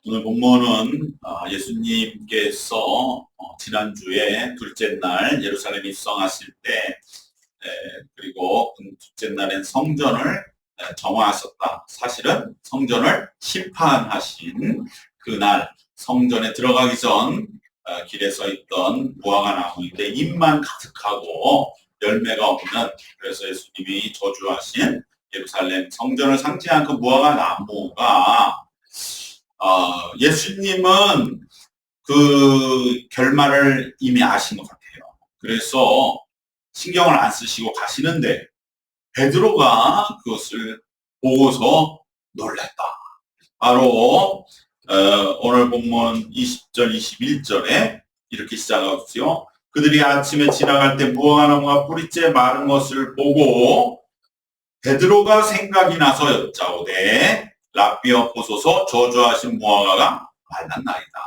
오늘 본문은 예수님께서 지난주에 둘째 날 예루살렘 입성하실 때 그리고 그 둘째 날엔 성전을 정화하셨다. 사실은 성전을 심판하신 그날 성전에 들어가기 전 길에 서 있던 무화과 나무인데 잎만 가득하고 열매가 없는, 그래서 예수님이 저주하신 예루살렘 성전을 상징한 그 무화과 나무가 예수님은 그 결말을 이미 아신 것 같아요. 그래서 신경을 안 쓰시고 가시는데 베드로가 그것을 보고서 놀랐다. 바로 오늘 본문 20절, 21절에 이렇게 시작하죠. 그들이 아침에 지나갈 때 무화과나무가 뿌리째 마른 것을 보고 베드로가 생각이 나서 여짜오되 랍비여 보소서 저주하신 무화과가 말랐나이다.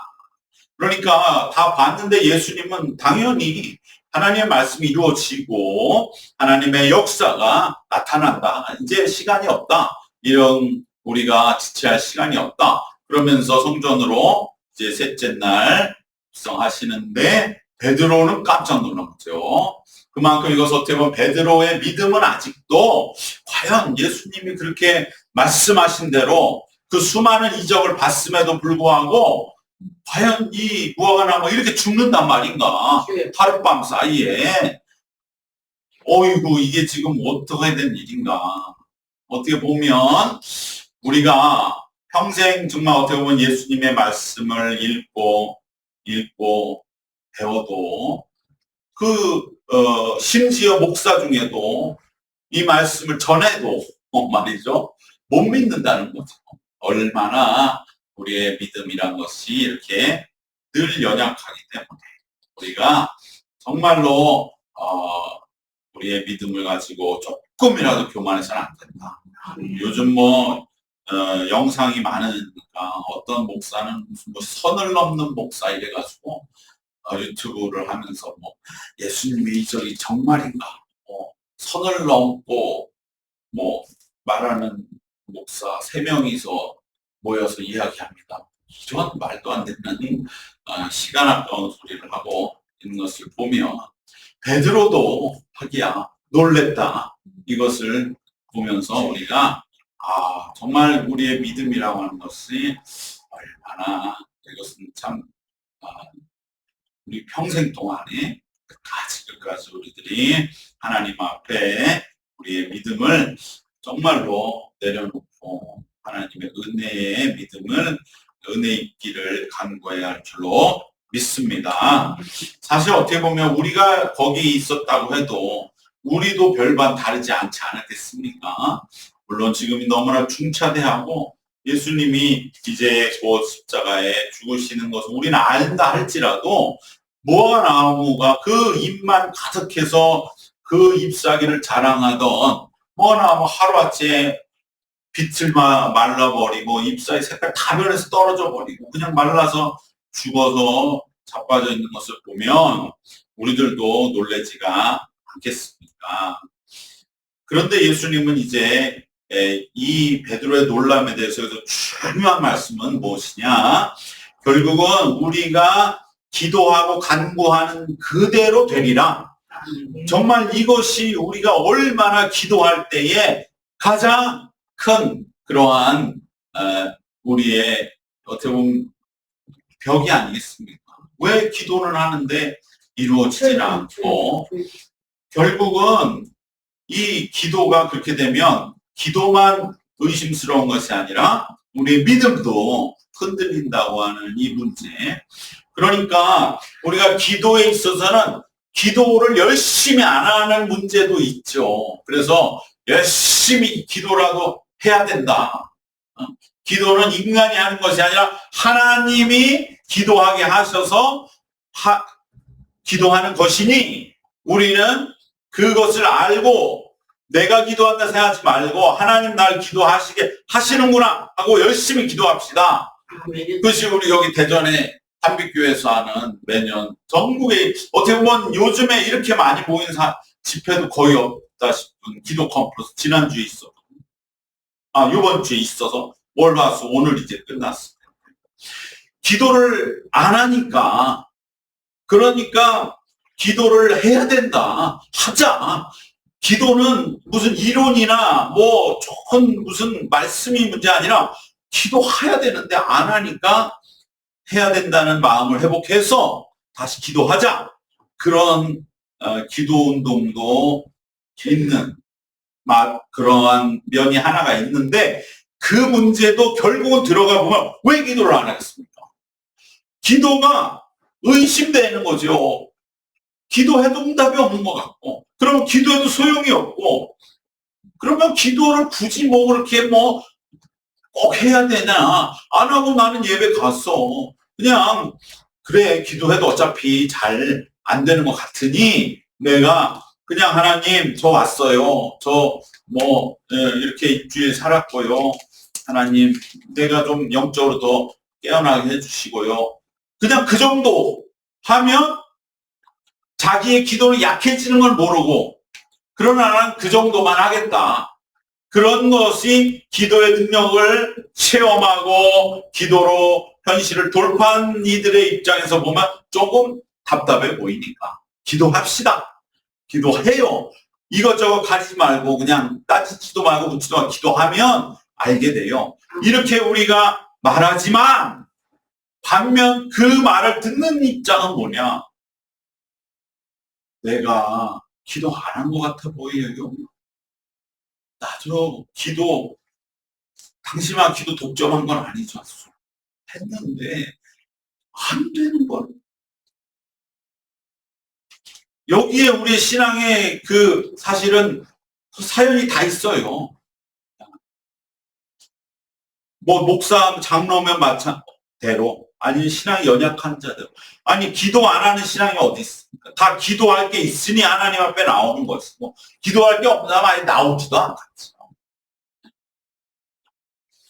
그러니까 다 봤는데 예수님은 당연히 하나님의 말씀이 이루어지고 하나님의 역사가 나타난다. 이제 시간이 없다. 이런 우리가 지체할 시간이 없다. 그러면서 성전으로 이제 셋째 날 입성하시는데 베드로는 깜짝 놀란 거죠. 그만큼 이것을 어떻게 보면 베드로의 믿음은 아직도 과연 예수님이 그렇게 말씀하신 대로 그 수많은 이적을 봤음에도 불구하고 과연 이 무화과나무 이렇게 죽는단 말인가? 하룻밤 사이에. 어이구, 이게 지금 어떻게 된 일인가? 어떻게 보면 우리가 평생 정말 어떻게 보면 예수님의 말씀을 읽고 배워도 심지어 목사 중에도 이 말씀을 전해도 말이죠. 못 믿는다는 거죠. 얼마나 우리의 믿음이란 것이 이렇게 늘 연약하기 때문에 우리가 정말로 우리의 믿음을 가지고 조금이라도 교만해서는 안 된다. 요즘 영상이 많으니까 어떤 목사는 무슨 선을 넘는 목사 이래가지고 유튜브를 하면서 예수님의 이적이 정말인가, 선을 넘고 말하는 목사 3명이서 모여서 이야기합니다. 이런 말도 안 되는 시간 아까운 소리를 하고 있는 것을 보면 베드로도 하기야 놀랬다. 이것을 보면서 우리가 정말 우리의 믿음이라고 하는 것이 얼마나, 이것은 참 우리 평생 동안에 끝까지 우리들이 하나님 앞에 우리의 믿음을 정말로 내려놓고 하나님의 은혜의 믿음을, 은혜 있기를 간구해야 할 줄로 믿습니다. 사실 어떻게 보면 우리가 거기 있었다고 해도 우리도 별반 다르지 않지 않았겠습니까? 물론 지금 너무나 중차대하고 예수님이 이제 십자가에 죽으시는 것을 우리는 안다 할지라도 무화과나무가 그 잎만 가득해서 그 잎사귀를 자랑하던 무화과나무 하루아침에 빛을 말라버리고 잎사귀 색깔 다 변해서 떨어져 버리고 그냥 말라서 죽어서 자빠져 있는 것을 보면 우리들도 놀라지가 않겠습니까? 그런데 예수님은 이제 이 베드로의 놀람에 대해서 중요한 말씀은 무엇이냐? 결국은 우리가 기도하고 간구하는 그대로 되리라. 정말 이것이 우리가 얼마나 기도할 때에 가장 큰 그러한 우리의 어떻게 보면 벽이 아니겠습니까? 왜 기도는 하는데 이루어지지 않고, 결국은 이 기도가 그렇게 되면 기도만 의심스러운 것이 아니라 우리의 믿음도 흔들린다고 하는 이 문제. 그러니까 우리가 기도에 있어서는 기도를 열심히 안 하는 문제도 있죠. 그래서 열심히 기도라도 해야 된다. 기도는 인간이 하는 것이 아니라 하나님이 기도하게 하셔서 기도하는 것이니 우리는 그것을 알고 내가 기도한다 생각하지 말고 하나님 날 기도하시게 하시는구나 하고 열심히 기도합시다. 그것이 우리 여기 대전에 한빛교회에서 하는 매년 전국에 어떻게 보면 요즘에 이렇게 많이 모인 집회도 거의 없다 싶은 기도 컨퍼런스 지난주에 있었고 이번 주에 있어서 월, 화, 수 오늘 이제 끝났습니다. 기도를 안 하니까, 그러니까 기도를 해야 된다. 하자. 기도는 무슨 이론이나 뭐 좋은 무슨 말씀이 문제 아니라 기도해야 되는데 안 하니까 해야 된다는 마음을 회복해서 다시 기도하자. 그런 기도 운동도 있는 그러한 면이 하나가 있는데, 그 문제도 결국은 들어가 보면 왜 기도를 안 하겠습니까? 기도가 의심되는 거죠. 기도해도 응답이 없는 것 같고, 그러면 기도해도 소용이 없고, 그러면 기도를 굳이 뭐 그렇게 뭐 꼭 해야 되나? 안 하고 나는 예배 갔어. 그냥 그래, 기도해도 어차피 잘 안 되는 것 같으니 내가 그냥 하나님 저 왔어요. 저 뭐 이렇게 일주일 살았고요. 하나님 내가 좀 영적으로 더 깨어나게 해주시고요. 그냥 그 정도 하면 자기의 기도는 약해지는 걸 모르고, 그러나 나는 그 정도만 하겠다. 그런 것이 기도의 능력을 체험하고 기도로 현실을 돌파한 이들의 입장에서 보면 조금 답답해 보이니까 기도합시다. 기도해요. 이것저것 가리지 말고 그냥 따지지도 말고 묻지도 말고 기도하면 알게 돼요. 이렇게 우리가 말하지만 반면 그 말을 듣는 입장은 뭐냐? 내가 기도 안 한 것 같아 보여요. 나도 기도, 당신만 기도 독점한 건 아니죠. 했는데 안 되는 걸. 여기에 우리 신앙의 사실은 사연이 다 있어요. 뭐 목사, 장로면 마찬가지로, 아니 신앙이 연약한 자들, 아니 기도 안 하는 신앙이 어디 있습니까? 다 기도할 게 있으니 하나님 앞에 나오는 것이고, 기도할 게 없다면 아예 나오지도 않겠죠.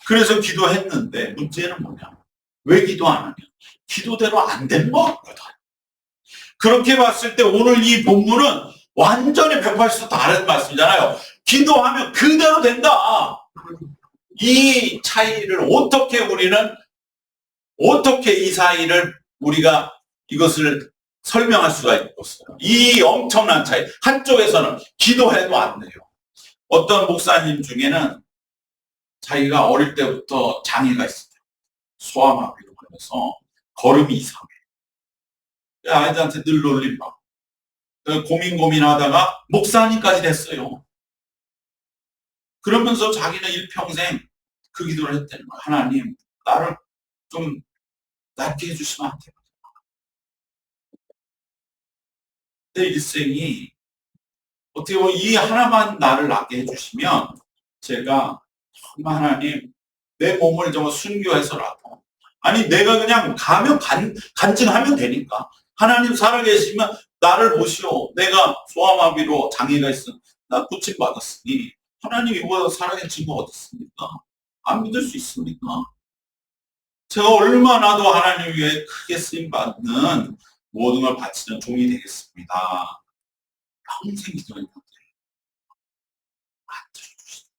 그래서 기도했는데 문제는 뭐냐? 왜 기도 안 하냐? 기도대로 안 된 것 같거든. 그렇게 봤을 때 오늘 이 본문은 완전히 180도 다른 말씀이잖아요. 기도하면 그대로 된다. 이 차이를 어떻게 이 사이를 우리가 이것을 설명할 수가 있겠어요. 이 엄청난 차이. 한쪽에서는 기도해도 안 돼요. 어떤 목사님 중에는 자기가 어릴 때부터 장애가 있어요. 소아마비로 그래서 걸음이 이상해. 아이들한테 늘 놀림받고 고민하다가 목사님까지 됐어요. 그러면서 자기는 일평생 그 기도를 했다는 거예요. 하나님, 나를 좀 낫게 해주시면 안 돼요. 내 일생이 어떻게 보면 이 하나만 나를 낫게 해주시면 제가 정말 하나님 내 몸을 좀 순교해서라도, 아니 내가 그냥 가면 간증하면 되니까 하나님 살아계시면 나를 보시오. 내가 소아마비로 장애가 있어. 나 고침받았으니 하나님 이보다 살아계신 거 어디 있습니까? 안 믿을 수 있습니까? 제가 얼마나 더 하나님 위해 크게 쓰임받는 모든 걸 바치는 종이 되겠습니다. 평생 기도했는데 안 들어주시죠.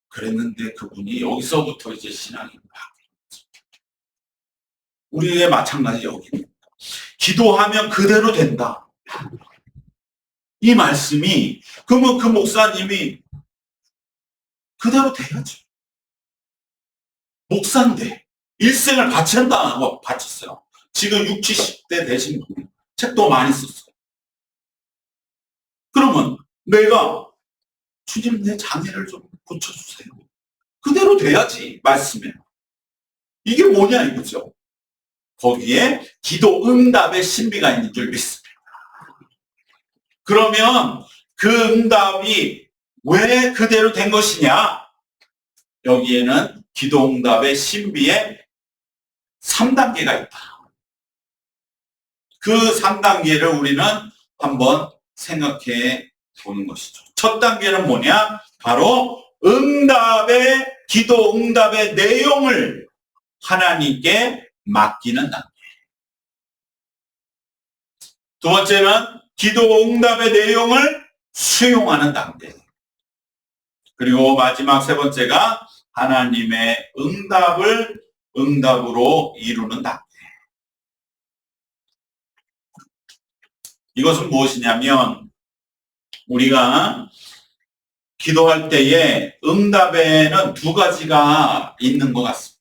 그랬는데 그분이 여기서부터 이제 신앙이 바뀌었죠. 우리의 마찬가지 여기입니다. 기도하면 그대로 된다. 이 말씀이, 그러면 그 목사님이 그대로 돼야죠. 목사인데 일생을 바친다고 바쳤어요. 지금 60, 70대 되신 분, 책도 많이 썼어요. 그러면 내가 주님 내 장애를 좀 고쳐주세요. 그대로 돼야지 말씀에. 이게 뭐냐 이거죠. 거기에 기도 응답의 신비가 있는 줄 믿습니다. 그러면 그 응답이 왜 그대로 된 것이냐? 여기에는 기도 응답의 신비의 3단계가 있다. 그 3단계를 우리는 한번 생각해 보는 것이죠. 첫 단계는 뭐냐? 바로 기도 응답의 내용을 하나님께 맡기는 단계. 두 번째는 기도 응답의 내용을 수용하는 단계. 그리고 마지막 세 번째가 하나님의 응답을 응답으로 이루는 단계. 이것은 무엇이냐면 우리가 기도할 때에 응답에는 두 가지가 있는 것 같습니다.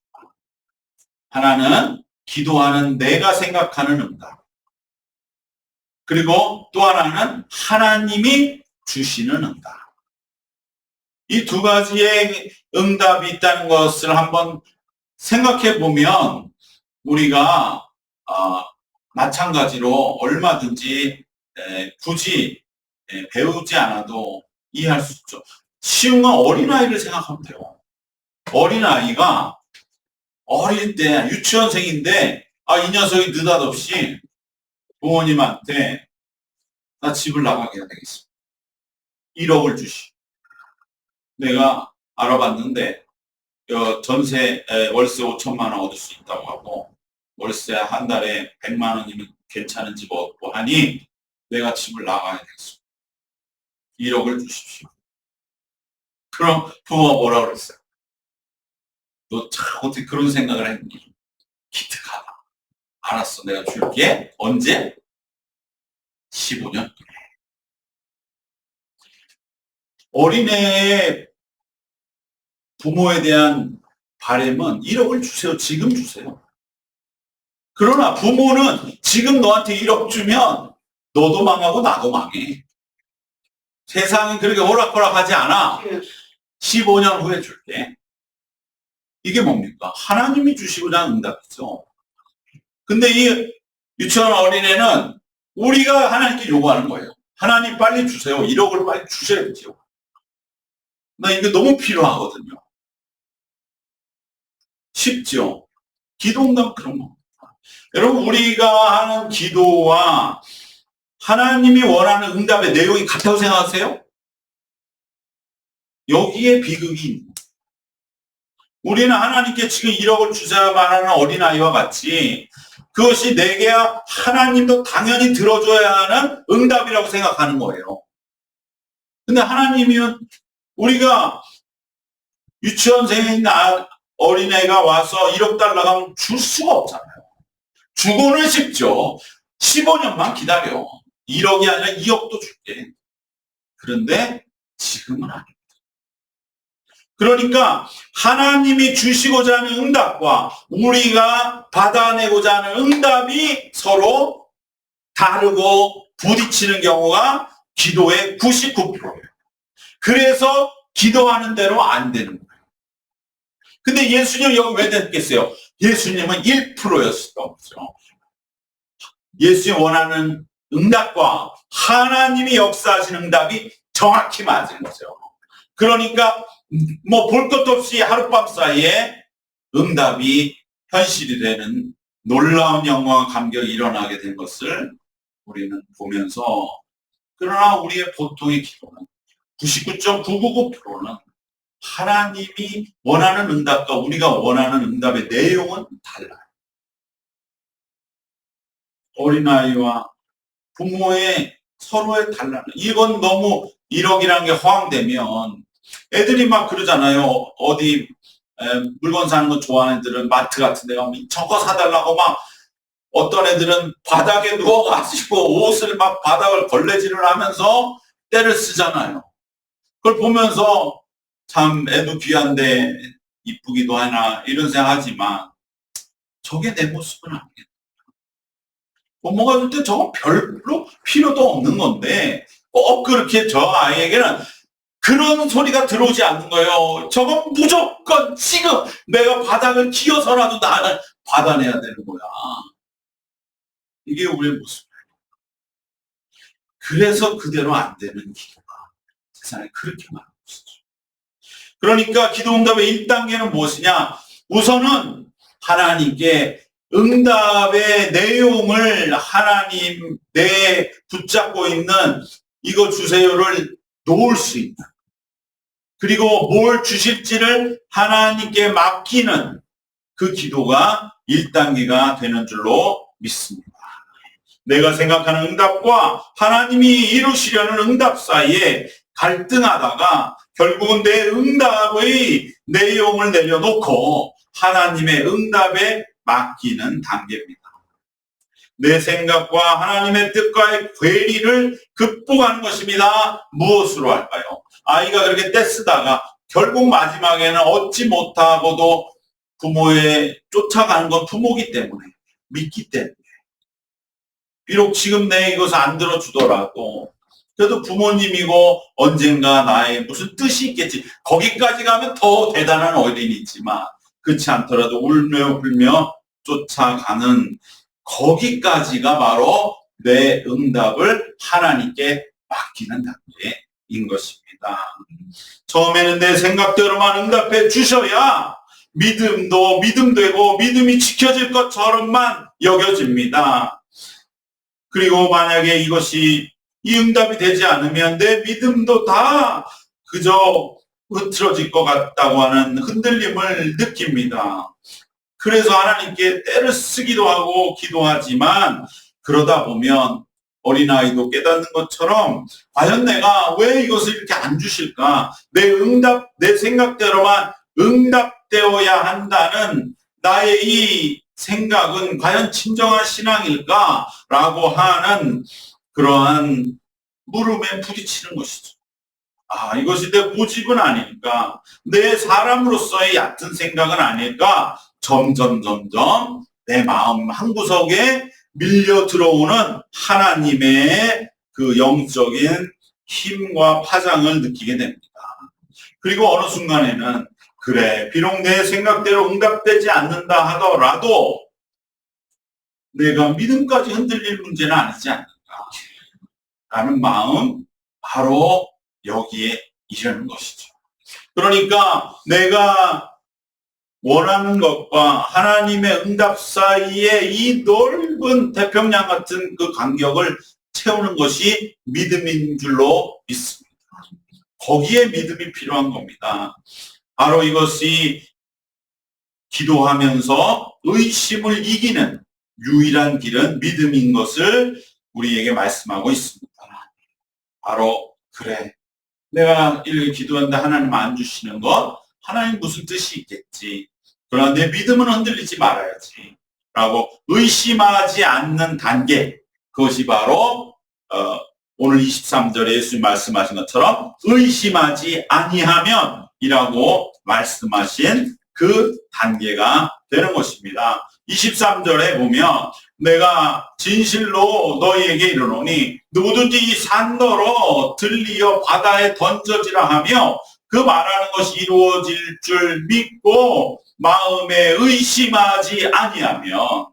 하나는 기도하는 내가 생각하는 응답. 그리고 또 하나는 하나님이 주시는 응답. 이 두 가지의 응답이 있다는 것을 한번 생각해 보면 우리가 마찬가지로 얼마든지 굳이 배우지 않아도 이해할 수 있죠. 쉬운 건 어린아이를 생각하면 돼요. 어린아이가 어릴 때 유치원생인데 이 녀석이 느닷없이 부모님한테 나 집을 나가게 해야 되겠어. 1억을 주시. 내가 알아봤는데 전세 월세 5천만 원 얻을 수 있다고 하고 월세 한 달에 100만 원이면 괜찮은 집 얻고 하니 내가 집을 나가야 되겠어. 1억을 주십시오. 그럼 부모가 뭐라 그랬어요? 너 참 어떻게 그런 생각을 했니? 기특하다. 알았어, 내가 줄게. 언제? 15년 뒤에. 어린애의 부모에 대한 바람은 1억을 주세요. 지금 주세요. 그러나 부모는 지금 너한테 1억 주면 너도 망하고 나도 망해. 세상이 그렇게 호락호락하지 않아. 15년 후에 줄게. 이게 뭡니까? 하나님이 주시고자 하는 응답이죠. 근데 이 유치원 어린애는 우리가 하나님께 요구하는 거예요. 하나님 빨리 주세요. 1억을 빨리 주셔야죠. 나 이거 너무 필요하거든요. 쉽죠? 기도 응답은 그런 거. 여러분, 우리가 하는 기도와 하나님이 원하는 응답의 내용이 같다고 생각하세요? 여기에 비극이 있는 거예요. 우리는 하나님께 지금 1억을 주셔야 말하는 어린아이와 같이 그것이 내게 하나님도 당연히 들어줘야 하는 응답이라고 생각하는 거예요. 근데 하나님은 우리가 유치원생인 어린애가 와서 1억 달라고 하면 줄 수가 없잖아요. 주고는 쉽죠. 15년만 기다려. 1억이 아니라 2억도 줄게. 그런데 지금은 아닙니다. 그러니까 하나님이 주시고자 하는 응답과 우리가 받아내고자 하는 응답이 서로 다르고 부딪히는 경우가 기도의 99%예요. 그래서 기도하는 대로 안 되는 거예요. 근데 예수님 여기 왜 됐겠어요? 예수님은 1%였던 거죠. 예수님 원하는 응답과 하나님이 역사하시는 응답이 정확히 맞은 거죠. 그러니까 뭐 볼 것도 없이 하룻밤 사이에 응답이 현실이 되는 놀라운 영광과 감격이 일어나게 된 것을 우리는 보면서, 그러나 우리의 보통의 기도는 99.999%는 하나님이 원하는 응답과 우리가 원하는 응답의 내용은 달라요. 어린아이와 부모의 서로의 달라요. 이건 너무 1억이라는 게 허황되면 애들이 막 그러잖아요. 어디 물건 사는 거 좋아하는 애들은 마트 같은 데 가면 저거 사달라고 막, 어떤 애들은 바닥에 누워가지고 옷을 막 바닥을 걸레질을 하면서 때를 쓰잖아요. 그걸 보면서 참 애도 귀한데 이쁘기도 하나 이런 생각하지만 저게 내 모습은 아니겠다. 부모가 줄 때 저건 별로 필요도 없는 건데 꼭 그렇게 저 아이에게는 그런 소리가 들어오지 않는 거예요. 저건 무조건 지금 내가 바닥을 기어서라도 나는 받아내야 되는 거야. 이게 우리의 모습이에요. 그래서 그대로 안 되는 기도가 세상에 그렇게 많은 것이죠. 그러니까 기도 응답의 1단계는 무엇이냐? 우선은 하나님께 응답의 내용을 하나님 내 붙잡고 있는 이거 주세요를 놓을 수 있는, 그리고 뭘 주실지를 하나님께 맡기는 그 기도가 1단계가 되는 줄로 믿습니다. 내가 생각하는 응답과 하나님이 이루시려는 응답 사이에 갈등하다가 결국은 내 응답의 내용을 내려놓고 하나님의 응답에 맡기는 단계입니다. 내 생각과 하나님의 뜻과의 괴리를 극복하는 것입니다. 무엇으로 할까요? 아이가 그렇게 떼쓰다가 결국 마지막에는 얻지 못하고도 부모에 쫓아가는 건 부모기 때문에, 믿기 때문에. 비록 지금 내 이것을 안 들어주더라도 그래도 부모님이고 언젠가 나의 무슨 뜻이 있겠지. 거기까지 가면 더 대단한 어린이지만 그렇지 않더라도 울며 불며 쫓아가는 거기까지가 바로 내 응답을 하나님께 맡기는 단계인 것입니다. 처음에는 내 생각대로만 응답해 주셔야 믿음도 믿음되고 믿음이 지켜질 것처럼만 여겨집니다. 그리고 만약에 이것이 이 응답이 되지 않으면 내 믿음도 다 그저 흐트러질 것 같다고 하는 흔들림을 느낍니다. 그래서 하나님께 때를 쓰기도 하고 기도하지만 그러다 보면 어린아이도 깨닫는 것처럼 과연 내가 왜 이것을 이렇게 안 주실까? 내 생각대로만 응답되어야 한다는 나의 이 생각은 과연 진정한 신앙일까라고 하는 그러한 물음에 부딪히는 것이죠. 이것이 내 고집은 아닐까? 내 사람으로서의 얕은 생각은 아닐까? 점점 내 마음 한구석에 밀려 들어오는 하나님의 그 영적인 힘과 파장을 느끼게 됩니다. 그리고 어느 순간에는 그래, 비록 내 생각대로 응답되지 않는다 하더라도 내가 믿음까지 흔들릴 문제는 아니지 않을까 라는 마음, 바로 여기에 이르는 것이죠. 그러니까 내가 원하는 것과 하나님의 응답 사이에 이 넓은 태평양 같은 그 간격을 채우는 것이 믿음인 줄로 믿습니다. 거기에 믿음이 필요한 겁니다. 바로 이것이 기도하면서 의심을 이기는 유일한 길은 믿음인 것을 우리에게 말씀하고 있습니다. 바로 그래, 내가 이렇게 기도하는데 하나님 안 주시는 것, 하나님 무슨 뜻이 있겠지. 그러나 내 믿음은 흔들리지 말아야지 라고 의심하지 않는 단계, 그것이 바로 오늘 23절에 예수님 말씀하신 것처럼 의심하지 아니하면 이라고 말씀하신 그 단계가 되는 것입니다. 23절에 보면 내가 진실로 너희에게 이르노니 누구든지 이 산더러 들리어 바다에 던져지라 하며 그 말하는 것이 이루어질 줄 믿고 마음에 의심하지 아니하면.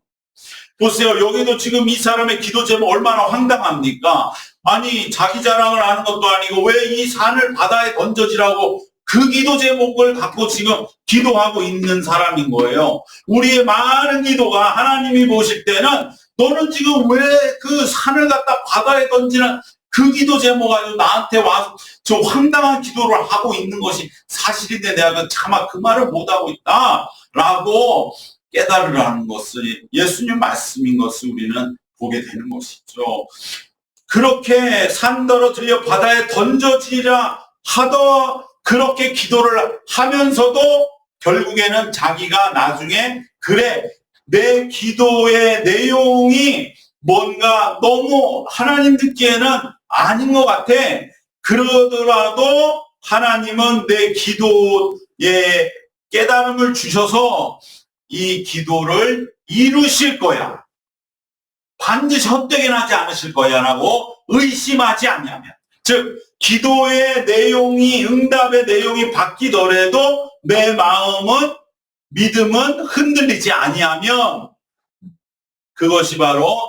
보세요. 여기도 지금 이 사람의 기도 제목 얼마나 황당합니까? 아니, 자기 자랑을 하는 것도 아니고 왜 이 산을 바다에 던져지라고 그 기도 제목을 갖고 지금 기도하고 있는 사람인 거예요. 우리의 많은 기도가 하나님이 보실 때는 너는 지금 왜 그 산을 갖다 바다에 던지는 그 기도 제목 가지고 나한테 와서 저 황당한 기도를 하고 있는 것이 사실인데 내가 차마 그 말을 못하고 있다라고 깨달으라는 것을, 예수님 말씀인 것을 우리는 보게 되는 것이죠. 그렇게 산더러 들려 바다에 던져지라 하더 그렇게 기도를 하면서도 결국에는 자기가 나중에 그래, 내 기도의 내용이 뭔가 너무 하나님 듣기에는 아닌 것 같아. 그러더라도 하나님은 내 기도에 깨달음을 주셔서 이 기도를 이루실 거야. 반드시 헛되게 나지 않으실 거야 라고 의심하지 않냐면, 즉 기도의 내용이, 응답의 내용이 바뀌더라도 내 마음은, 믿음은 흔들리지 아니하면 그것이 바로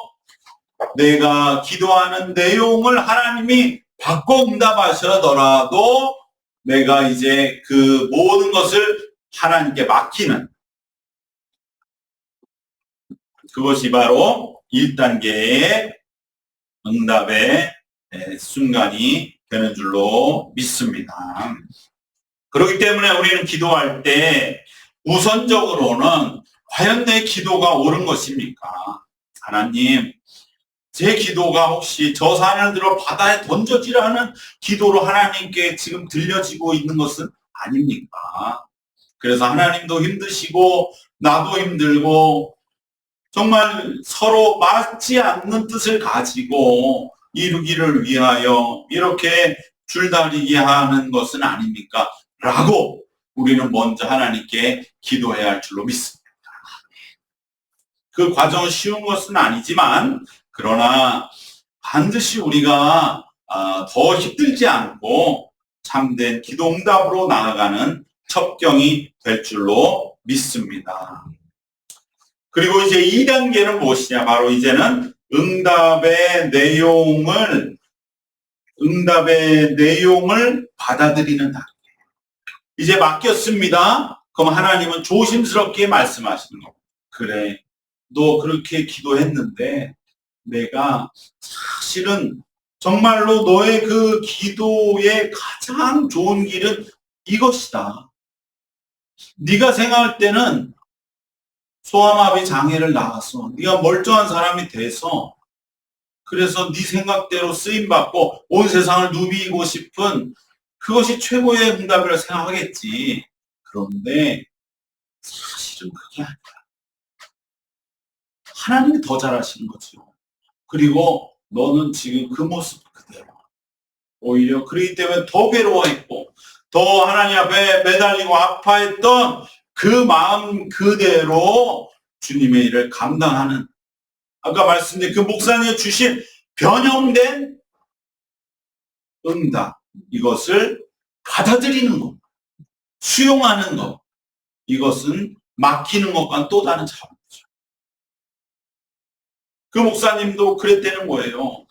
내가 기도하는 내용을 하나님이 바꿔 응답하시더라도 내가 이제 그 모든 것을 하나님께 맡기는, 그것이 바로 1단계의 응답의 순간이 되는 줄로 믿습니다. 그렇기 때문에 우리는 기도할 때 우선적으로는 과연 내 기도가 옳은 것입니까? 하나님, 제 기도가 혹시 저 산을 들어 바다에 던져지라는 기도로 하나님께 지금 들려지고 있는 것은 아닙니까? 그래서 하나님도 힘드시고 나도 힘들고 정말 서로 맞지 않는 뜻을 가지고 이루기를 위하여 이렇게 줄다리기 하는 것은 아닙니까? 라고 우리는 먼저 하나님께 기도해야 할 줄로 믿습니다. 그 과정은 쉬운 것은 아니지만 그러나 반드시 우리가 더 힘들지 않고 참된 기도 응답으로 나아가는 첩경이 될 줄로 믿습니다. 그리고 이제 2단계는 무엇이냐? 바로 이제는 응답의 내용을 받아들이는 단계. 이제 맡겼습니다. 그럼 하나님은 조심스럽게 말씀하시는 거. 그래, 너 그렇게 기도했는데 내가 사실은 정말로 너의 그 기도의 가장 좋은 길은 이것이다. 네가 생각할 때는 소아마비 장애를 낳아서 네가 멀쩡한 사람이 돼서 그래서 네 생각대로 쓰임받고 온 세상을 누비고 싶은 그것이 최고의 응답이라고 생각하겠지. 그런데 사실은 그게 아니야. 하나님이 더 잘하시는 거죠. 그리고 너는 지금 그 모습 그대로. 오히려 그렇기 때문에 더 괴로워했고 더 하나님 앞에 매달리고 아파했던 그 마음 그대로 주님의 일을 감당하는 아까 말씀드린 그 목사님이 주신 변형된 응답 이것을 받아들이는 것, 수용하는 것 이것은 맡기는 것과는 또 다른 차원이죠. 그 목사님도 그랬다는 거예요.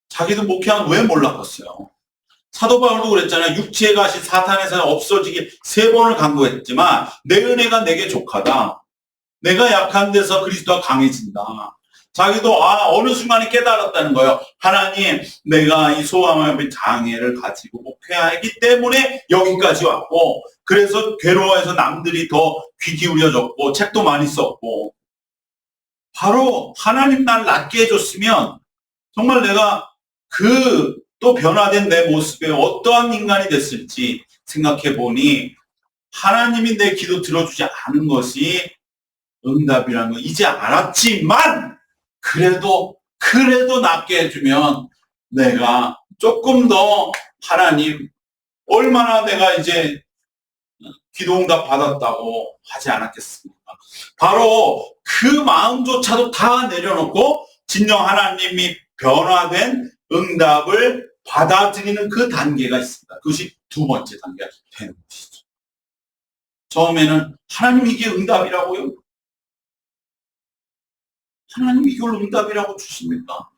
자기도 목회하면 왜 몰랐겠어요. 사도 바울도 그랬잖아요. 육체의 가시 사탄에서 없어지기 3번을 간구했지만 내 은혜가 내게 족하다. 내가 약한 데서 그리스도가 강해진다. 자기도 어느 순간에 깨달았다는 거예요. 하나님, 내가 이 소아마비 장애를 가지고 목회하기 때문에 여기까지 왔고 그래서 괴로워해서 남들이 더 귀 기울여졌고 책도 많이 썼고 바로 하나님 날 낫게 해줬으면 정말 내가 그 또 변화된 내 모습에 어떠한 인간이 됐을지 생각해 보니 하나님이 내 기도 들어주지 않은 것이 응답이라는 거 이제 알았지만 그래도 낫게 해주면 내가 조금 더 하나님 얼마나 내가 이제 기도 응답 받았다고 하지 않았겠습니까? 바로 그 마음조차도 다 내려놓고 진정 하나님이 변화된 응답을 받아들이는 그 단계가 있습니다. 그것이 2번째 단계가 되는 것이죠. 처음에는 하나님 이게 응답이라고요? 하나님 이걸 응답이라고 주십니까?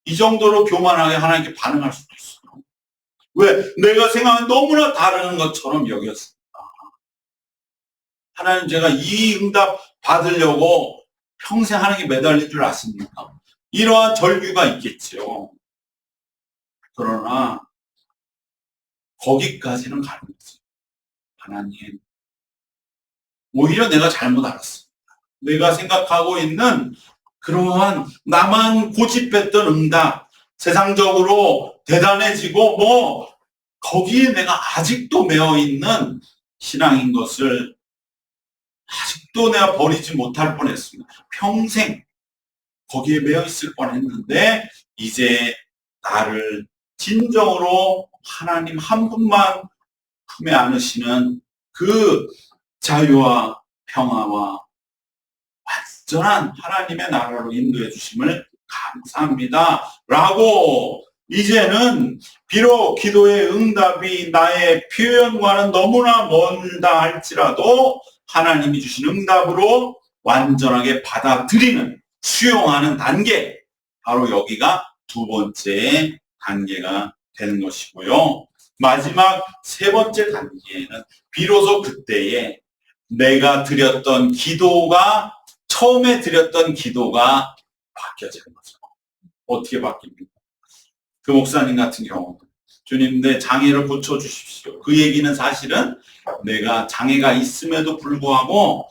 이 정도로 교만하게 하나님께 반응할 수도 있어요. 왜? 내가 생각한 너무나 다른 것처럼 여겼습니다. 하나님 제가 이 응답 받으려고 평생 하나님께 매달릴 줄 아십니까? 이러한 절규가 있겠죠. 그러나 거기까지는 가는 거죠. 하나님 오히려 내가 잘못 알았습니다. 내가 생각하고 있는 그러한 나만 고집했던 응답 세상적으로 대단해지고 거기에 내가 아직도 매어있는 신앙인 것을 아직도 내가 버리지 못할 뻔했습니다. 평생 거기에 매어있을 뻔했는데 이제 나를 진정으로 하나님 한 분만 품에 안으시는 그 자유와 평화와 완전한 하나님의 나라로 인도해 주심을 감사합니다. 라고 이제는 비록 기도의 응답이 나의 표현과는 너무나 멀다 할지라도 하나님이 주신 응답으로 완전하게 받아들이는 수용하는 단계 바로 여기가 2번째 단계가 되는 것이고요. 마지막 3번째 단계에는 비로소 그때에 내가 드렸던 기도가 처음에 드렸던 기도가 바뀌어지는 거죠. 어떻게 바뀝니까? 그 목사님 같은 경우 주님 내 장애를 고쳐주십시오. 그 얘기는 사실은 내가 장애가 있음에도 불구하고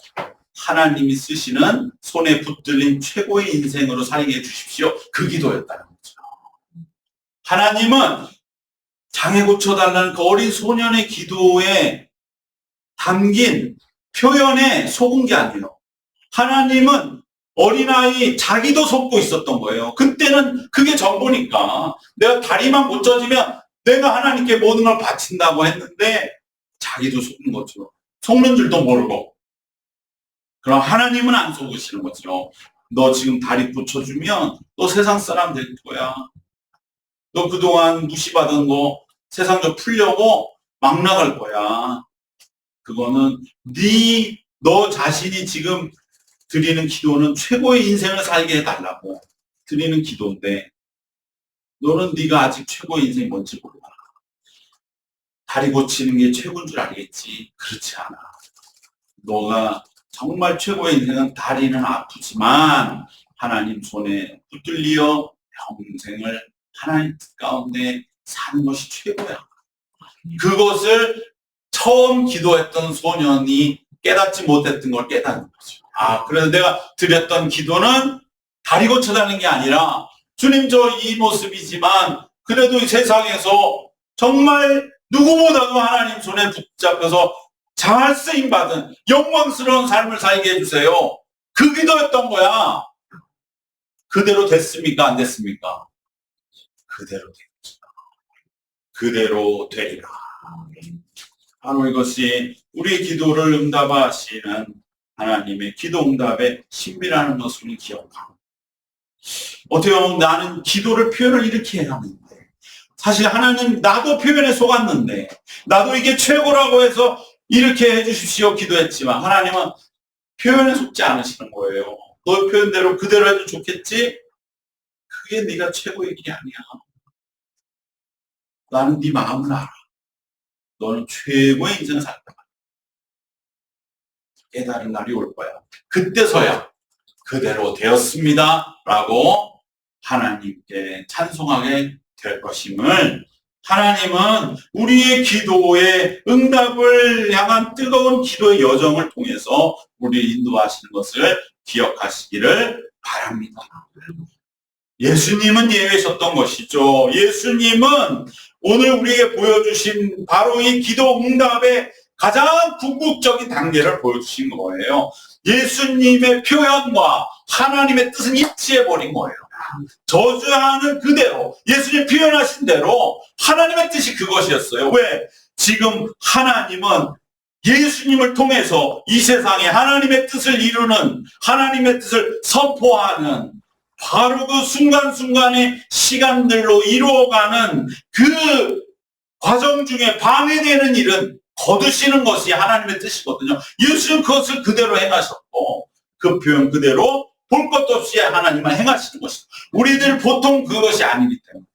하나님이 쓰시는 손에 붙들린 최고의 인생으로 살게 해주십시오. 그 기도였다는 거죠. 하나님은 장애 고쳐달라는 그 어린 소년의 기도에 담긴 표현에 속은 게 아니에요. 하나님은 어린아이 자기도 속고 있었던 거예요. 그때는 그게 전부니까 내가 다리만 못 젖으면 내가 하나님께 모든 걸 바친다고 했는데 자기도 속은 거죠. 속는 줄도 모르고. 그럼 하나님은 안 속으시는 거죠. 너 지금 다리 붙여주면 너 세상 사람 될 거야. 너 그동안 무시받은 거 세상적 풀려고 막 나갈 거야. 그거는 너 자신이 지금 드리는 기도는 최고의 인생을 살게 해달라고 드리는 기도인데 너는 네가 아직 최고의 인생이 뭔지 몰라. 다리 고치는 게 최고인 줄 알겠지. 그렇지 않아. 너가 정말 최고의 인생은 다리는 아프지만 하나님 손에 붙들려 평생을 하나님 뜻 가운데 사는 것이 최고야. 그것을 처음 기도했던 소년이 깨닫지 못했던 걸 깨닫는 거죠. 그래서 내가 드렸던 기도는 다리 고쳐달라는 게 아니라 주님 저 이 모습이지만 그래도 이 세상에서 정말 누구보다도 하나님 손에 붙잡혀서 잘 쓰임받은 영광스러운 삶을 살게 해주세요. 그 기도였던 거야. 그대로 됐습니까? 안 됐습니까? 그대로 됐죠. 그대로 되리라. 바로 이것이 우리 기도를 응답하시는 하나님의 기도 응답의 신비라는 것을 기억하고 어떻게 보면 나는 기도를 표현을 이렇게 해야 하는데 사실 하나님 나도 표현에 속았는데 나도 이게 최고라고 해서 이렇게 해주십시오 기도했지만 하나님은 표현에 속지 않으시는 거예요. 너 표현대로 그대로 해도 좋겠지? 그게 네가 최고의 길이 아니야. 나는 네 마음을 알아. 너는 최고의 인생을 살 거야. 깨달은 날이 올 거야. 그때서야 그대로 되었습니다 라고 하나님께 찬송하게 될 것임을 하나님은 우리의 기도의 응답을 향한 뜨거운 기도의 여정을 통해서 우리를 인도하시는 것을 기억하시기를 바랍니다. 예수님은 예외셨던 것이죠. 예수님은 오늘 우리에게 보여주신 바로 이 기도 응답의 가장 궁극적인 단계를 보여주신 거예요. 예수님의 표현과 하나님의 뜻은 일치해버린 거예요. 저주하는 그대로 예수님 표현하신 대로 하나님의 뜻이 그것이었어요. 왜? 지금 하나님은 예수님을 통해서 이 세상에 하나님의 뜻을 이루는 하나님의 뜻을 선포하는 바로 그 순간순간의 시간들로 이루어가는 그 과정 중에 방해되는 일은 거두시는 것이 하나님의 뜻이거든요. 예수는 그것을 그대로 행하셨고 그 표현 그대로 볼 것도 없이 하나님은 행하시는 것이죠. 우리들 보통 그것이 아니기 때문에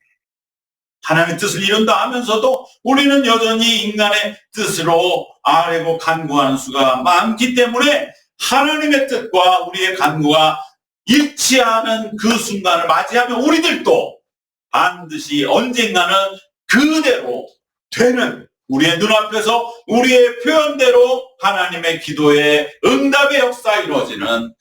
하나님의 뜻을 이룬다 하면서도 우리는 여전히 인간의 뜻으로 아뢰고 간구하는 수가 많기 때문에 하나님의 뜻과 우리의 간구가 일치하는 그 순간을 맞이하면 우리들도 반드시 언젠가는 그대로 되는 우리의 눈앞에서 우리의 표현대로 하나님의 기도의 응답의 역사가 이루어지는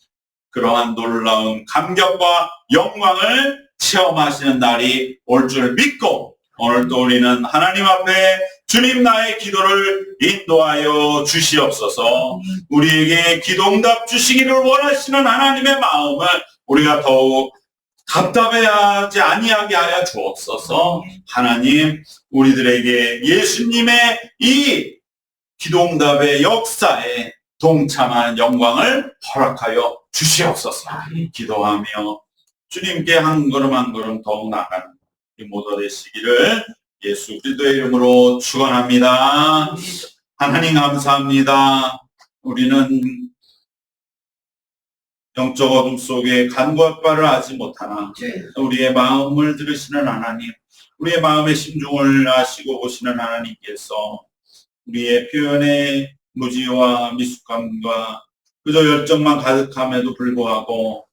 그러한 놀라운 감격과 영광을 체험하시는 날이 올 줄 믿고 오늘도 우리는 하나님 앞에 주님 나의 기도를 인도하여 주시옵소서. 우리에게 기도응답 주시기를 원하시는 하나님의 마음을 우리가 더욱 답답해하지 아니하게 하여 주옵소서. 하나님 우리들에게 예수님의 이 기도응답의 역사에 동참한 영광을 허락하여 주시옵소서. 기도하며 주님께 한 걸음 한 걸음 더욱 나가는 우리 모두 되시기를 예수 그리스도의 이름으로 축원합니다. 하나님 감사합니다. 우리는 영적 어둠 속에 간구할 바를 알지 못하나 우리의 마음을 들으시는 하나님, 우리의 마음의 심중을 아시고 보시는 하나님께서 우리의 표현의 무지와 미숙함과 그저 열정만 가득함에도 불구하고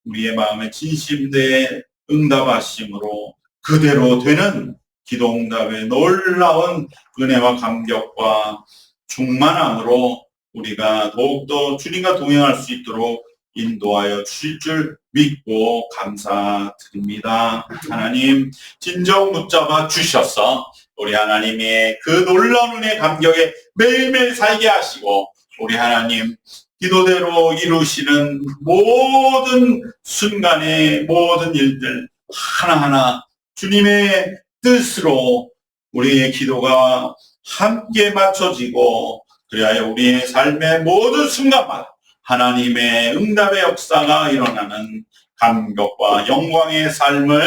우리의 마음의 진심대에 응답하심으로 그대로 되는 기도응답의 놀라운 은혜와 감격과 충만함으로 우리가 더욱더 주님과 동행할 수 있도록 인도하여 주실 줄 믿고 감사드립니다. 하나님 진정 붙잡아 주셔서 우리 하나님의 그 놀라운 은혜 감격에 매일매일 살게 하시고 우리 하나님 기도대로 이루시는 모든 순간의 모든 일들 하나하나 주님의 뜻으로 우리의 기도가 함께 맞춰지고 그리하여 우리의 삶의 모든 순간마다 하나님의 응답의 역사가 일어나는 감격과 영광의 삶을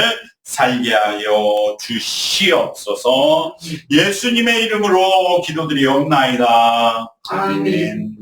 살게 하여 주시옵소서. 예수님의 이름으로 기도드리옵나이다. 아멘.